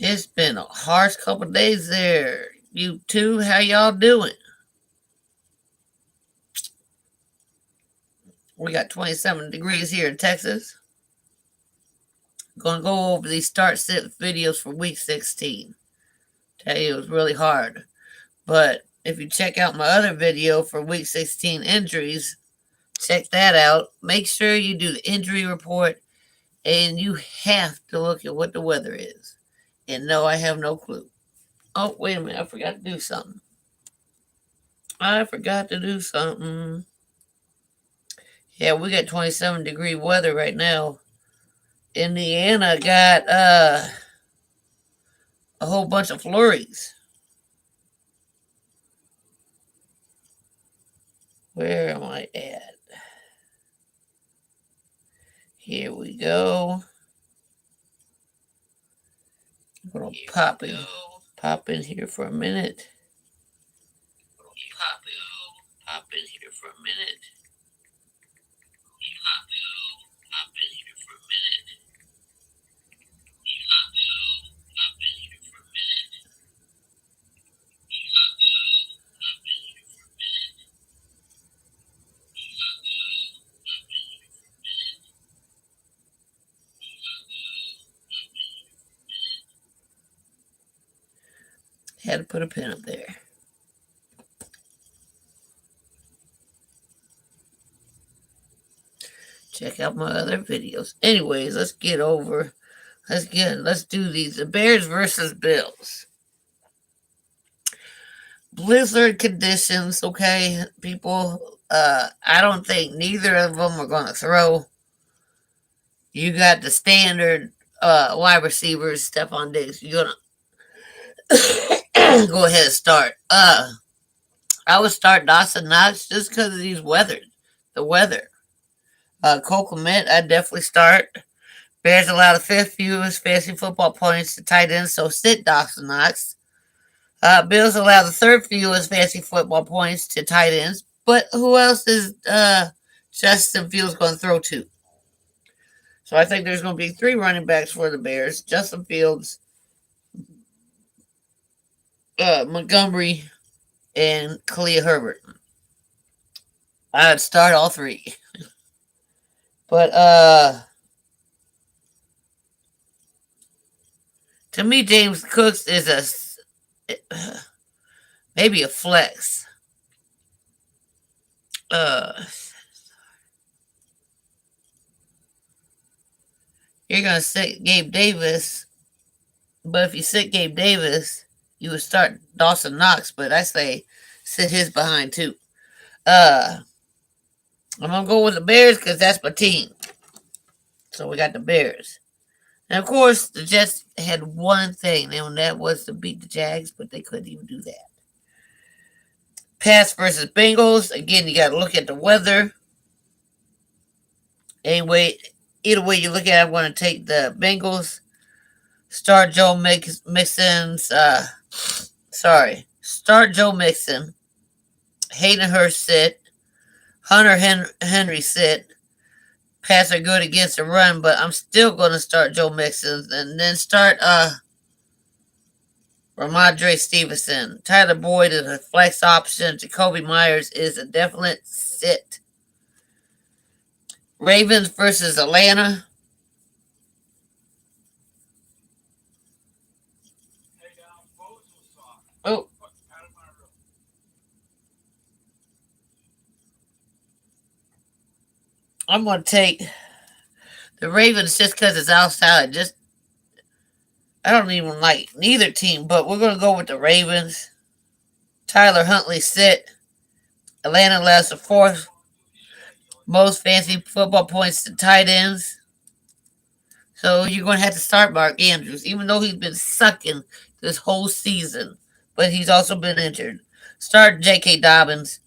It's been a harsh couple of days there. You two, how y'all doing? We got 27 degrees here in Texas. Gonna go over these start sit videos for week 16. Tell you it was really hard. But if you check out my other video for week 16 injuries, check that out. Make sure you do the injury report and you have to look at what the weather is. And no, I have no clue. Oh, wait a minute. I forgot to do something. Yeah, we got 27-degree weather right now. Indiana got a whole bunch of flurries. Where am I at? Here we go. I'm gonna pop in here for a minute. Pop in here for a minute. Had to put a pin up there. Check out my other videos. Anyways, let's do these. The Bears versus Bills. Blizzard conditions, okay, people. I don't think neither of them are gonna throw. You got the standard wide receivers, Stephon Diggs. You're gonna go ahead and start. I would start Dawson Knox just because of the weather. Cole Clement, I'd definitely start. Bears allow the fifth fewest fantasy football points to tight ends, so sit Dawson Knox. Bills allow the third fewest fantasy football points to tight ends, but who else is Justin Fields going to throw to? So I think there's going to be three running backs for the Bears: Justin Fields, Montgomery, and Khalil Herbert. I'd start all three. But to me, James Cooks is maybe a flex. You're gonna sit Gabe Davis, but if you sit Gabe Davis, you would start Dawson Knox. But I say sit his behind too. I'm gonna go with the Bears because that's my team. So we got the Bears. And of course, the Jets had one thing, and that was to beat the Jags, but they couldn't even do that. Pats versus Bengals. Again, you got to look at the weather. Anyway, either way you look at it, I'm going to take the Bengals. Start Joe Mixon's. Start Joe Mixon. Hayden Hurst sit. Hunter Henry sit. Pats are good against the run, but I'm still going to start Joe Mixon and then start Ramondre Stevenson. Tyler Boyd is a flex option. Jacoby Myers is a definite sit. Ravens versus Atlanta. Oh. I'm going to take the Ravens just because it's outside. I don't even like neither team, but we're going to go with the Ravens. Tyler Huntley sit. Atlanta allows the fourth most fancy football points to tight ends. So you're going to have to start Mark Andrews, even though he's been sucking this whole season. But he's also been injured. Start J.K. Dobbins.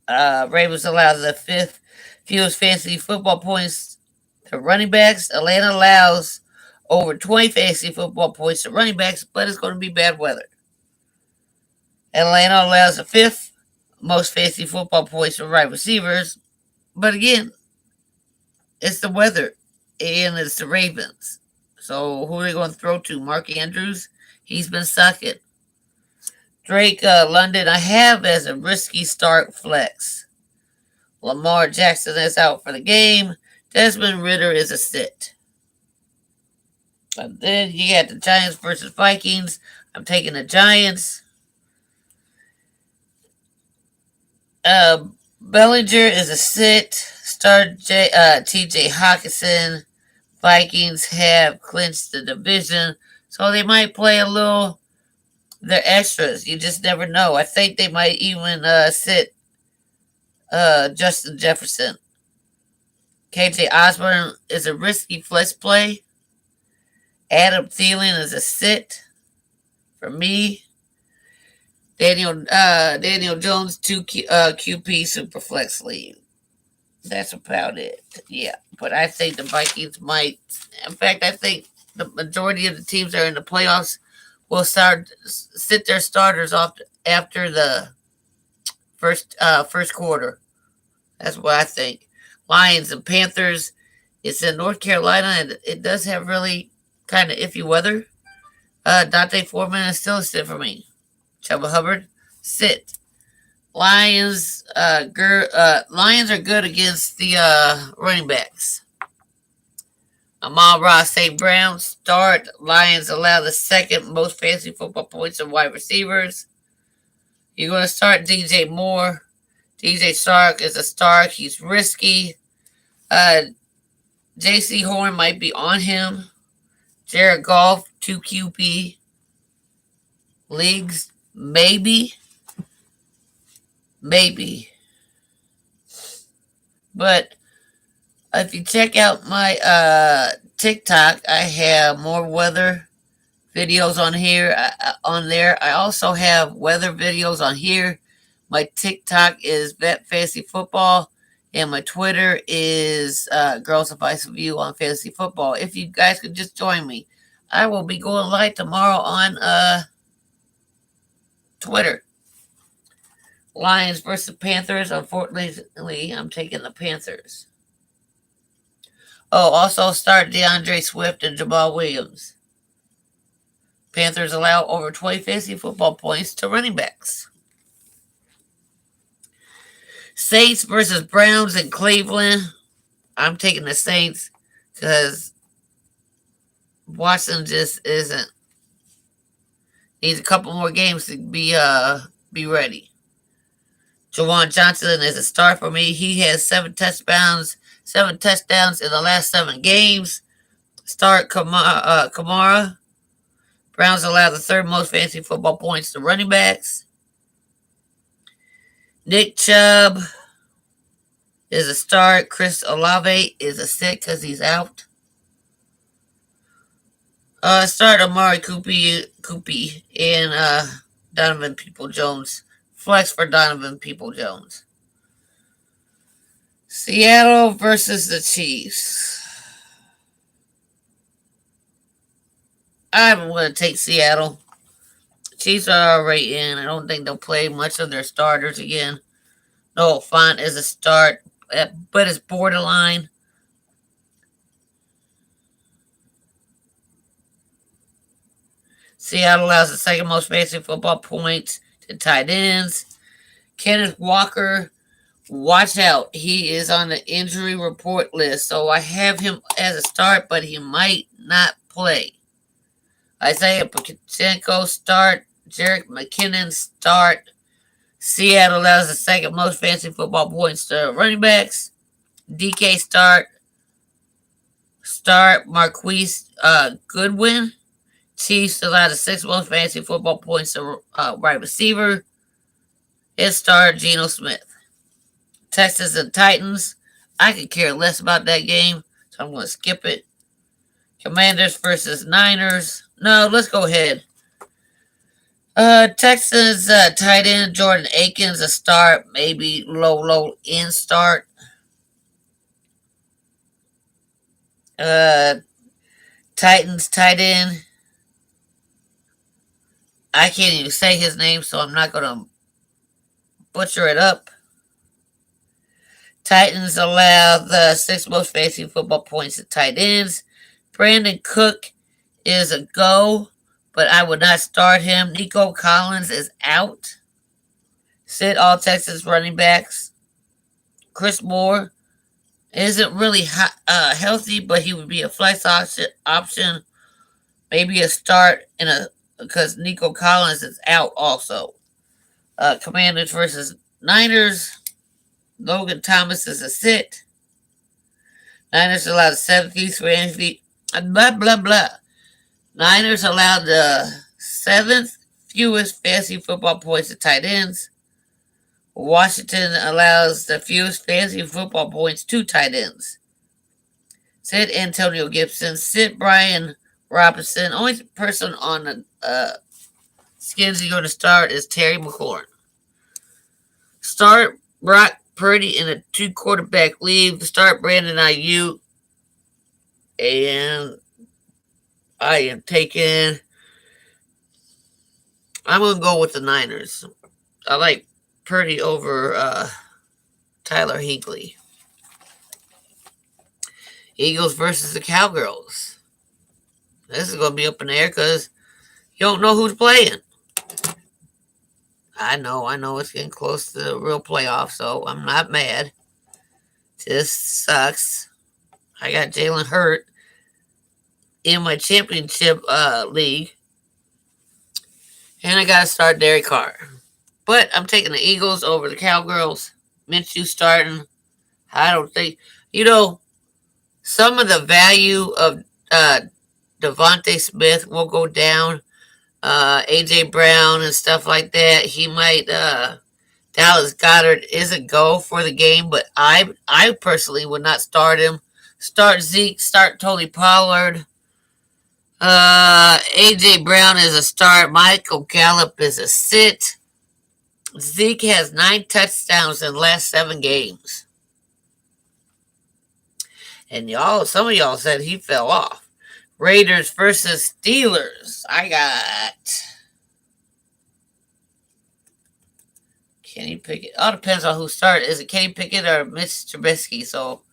Ravens allow the fifth fewest fantasy football points to running backs. Atlanta allows over 20 fantasy football points to running backs, but it's going to be bad weather. Atlanta allows the fifth most fantasy football points to wide receivers, but again, it's the weather and it's the Ravens. So who are they going to throw to? Mark Andrews? He's been sucking. Drake London, I have as a risky start flex. Lamar Jackson is out for the game. Desmond Ritter is a sit. And then you got the Giants versus Vikings. I'm taking the Giants. Bellinger is a sit. Start TJ Hawkinson. Vikings have clinched the division, so they might play a little their extras. You just never know. I think they might even sit Justin Jefferson. KJ Osborne is a risky flex play. Adam Thielen is a sit for me. Daniel Jones 2 QP super flex league. That's about it. Yeah, but I think the Vikings might. In fact, I think the majority of the teams that are in the playoffs will sit their starters off after the first quarter. That's what I think. Lions and Panthers. It's in North Carolina, and it does have really kind of iffy weather. Dante Foreman is still a sit for me. Chuba Hubbard, sit. Lions are good against the running backs. Amon-Ra St. Brown, start. Lions allow the second most fantasy football points of wide receivers. You're going to start DJ Moore. DJ Stark is a start. He's risky. J.C. Horn might be on him. Jared Goff, 2 QP. Leagues, maybe. But if you check out my TikTok, I have more weather videos on here. On there, I also have weather videos on here. My TikTok is Vet Fantasy Football, and my Twitter is Girls Advice of You on Fantasy Football. If you guys could just join me, I will be going live tomorrow on Twitter. Lions versus Panthers. Unfortunately, I'm taking the Panthers. Oh, also start DeAndre Swift and Jamal Williams. Panthers allow over 20 fantasy football points to running backs. Saints versus Browns in Cleveland. I'm taking the Saints because Watson just isn't. Needs a couple more games to be ready. Jawan Johnson is a start for me. He has 7 touchdowns in the last 7 games. Start Kamara. Browns allow the third most fantasy football points to running backs. Nick Chubb is a start. Chris Olave is a sit because he's out. Start Amari Cooper and Donovan People-Jones. Flex for Donovan People-Jones. Seattle versus the Chiefs. I'm going to take Seattle. Chiefs are already in. I don't think they'll play much of their starters again. Noah Fant is a start, but it's borderline. Seattle allows the second most fantasy football points to tight ends. Kenneth Walker, watch out. He is on the injury report list, so I have him as a start, but he might not play. Isaiah Pacheco, start. Jerick McKinnon, start. Seattle allows the second most fantasy football points to running backs. DK, start. Marquise Goodwin. Chiefs allow the 6th most fantasy football points to wide receiver. His start Geno Smith. Texans and Titans. I could care less about that game, so I'm going to skip it. Commanders versus Niners. No, let's go ahead. Texans tight end Jordan Akins a start, maybe low end start. Titans tight end. I can't even say his name, so I'm not going to butcher it up. Titans allow the 6th most fantasy football points to tight ends. Brandon Cook is a go, but I would not start him. Nico Collins is out. Sit all Texas running backs. Chris Moore isn't really healthy, but he would be a flex option. Maybe a start in a because Nico Collins is out also. Commanders versus Niners. Logan Thomas is a sit. Niners allowed 70 fantasy. Blah blah blah. Niners allowed the seventh fewest fantasy football points to tight ends. Washington allows the fewest fantasy football points to tight ends. Sit Antonio Gibson. Sit Brian Robinson. Only person on the skins you're going to start is Terry McLaurin. Start Brock Purdy in a 2-quarterback league. Start Brandon Ayuk. And I am taking. I'm going to go with the Niners. I like Purdy over Tyler Higley. Eagles versus the Cowgirls. This is going to be up in the air because you don't know who's playing. I know it's getting close to the real playoffs, so I'm not mad. Just sucks. I got Jalen Hurt in my championship league, and I got to start Derek Carr. But I'm taking the Eagles over the Cowgirls. Minshew starting. I don't think, some of the value of Devontae Smith will go down. AJ Brown and stuff like that. He might. Dallas Goedert is a go for the game, but I personally would not start him. Start Zeke. Start Tony Pollard. AJ Brown is a start. Michael Gallup is a sit. Zeke has 9 touchdowns in the last 7 games. And some of y'all said he fell off. Raiders versus Steelers. I got Kenny Pickett. All depends on who started. Is it Kenny Pickett or Mitch Trubisky? So,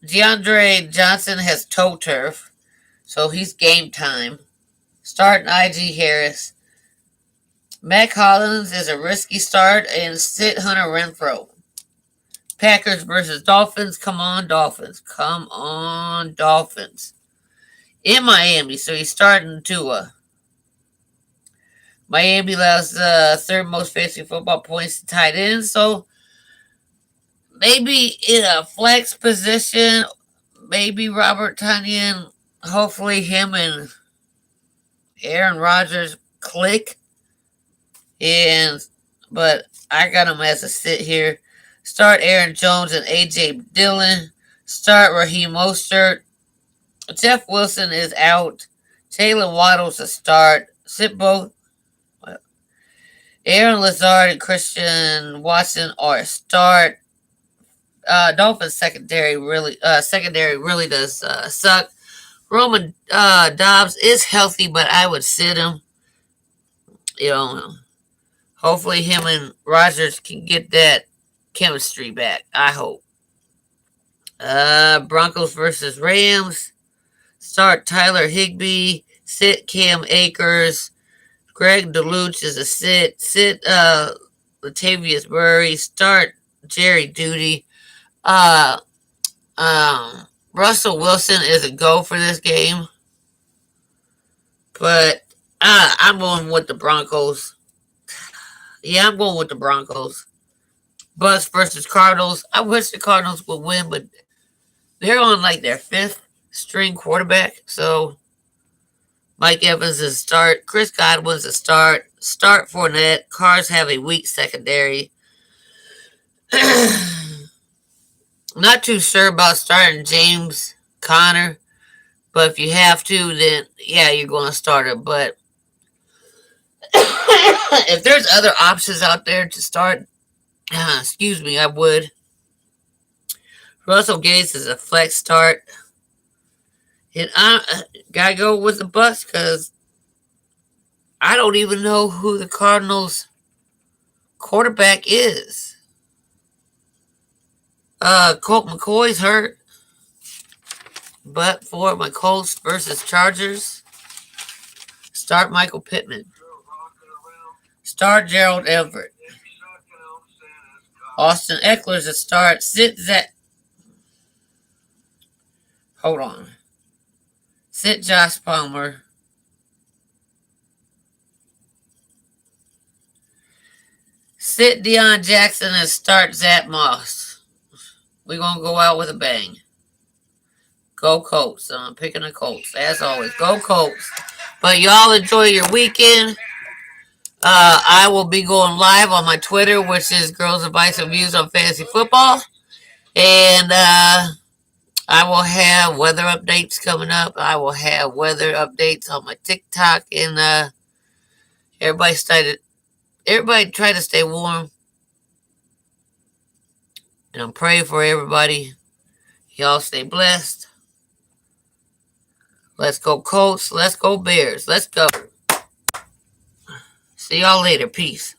DeAndre Johnson has toe turf, so he's game time. Starting IG Harris. Mac Hollins is a risky start, and sit Hunter Renfrow. Packers versus Dolphins. Come on, Dolphins. Come on, Dolphins. In Miami, so he's starting Tua. Miami allows the third most fantasy football points to tight end, so maybe in a flex position, maybe Robert Tonyan, hopefully him and Aaron Rodgers click. But I got him as a sit here. Start Aaron Jones and A.J. Dillon. Start Raheem Mostert. Jeff Wilson is out. Jalen Waddle's a start. Sit both. Aaron Lazard and Christian Watson are a start. Dolphins secondary really does suck. Roman Dobbs is healthy, but I would sit him. Hopefully him and Rodgers can get that chemistry back. I hope. Broncos versus Rams. Start Tyler Higbee. Sit Cam Akers. Greg DeLuch is a sit. Sit Latavius Murray. Start Jerry Jeudy. Russell Wilson is a go for this game. But I'm going with the Broncos. Yeah, I'm going with the Broncos. Bucks versus Cardinals. I wish the Cardinals would win, but they're on like their 5th string quarterback. So Mike Evans is a start. Chris Godwin's a start. Start Fournette. Cards have a weak secondary. Not too sure about starting James Conner, but if you have to, then yeah, you're going to start him. But if there's other options out there to start, I would. Russell Gage is a flex start. And I gotta go with the Bucks because I don't even know who the Cardinals quarterback is. Colt McCoy's hurt. But for my Colts versus Chargers, start Michael Pittman. Start Gerald Everett. Austin Eckler's a start. Hold on. Sit Josh Palmer. Sit Deion Jackson and start Zach Moss. We're going to go out with a bang. Go Colts. I'm picking the Colts. As always, go Colts. But y'all enjoy your weekend. I will be going live on my Twitter, which is Girls Advice and Views on Fantasy Football. And I will have weather updates coming up. I will have weather updates on my TikTok. And everybody try to stay warm. And I'm praying for everybody. Y'all stay blessed. Let's go Colts. Let's go Bears. Let's go. See y'all later. Peace.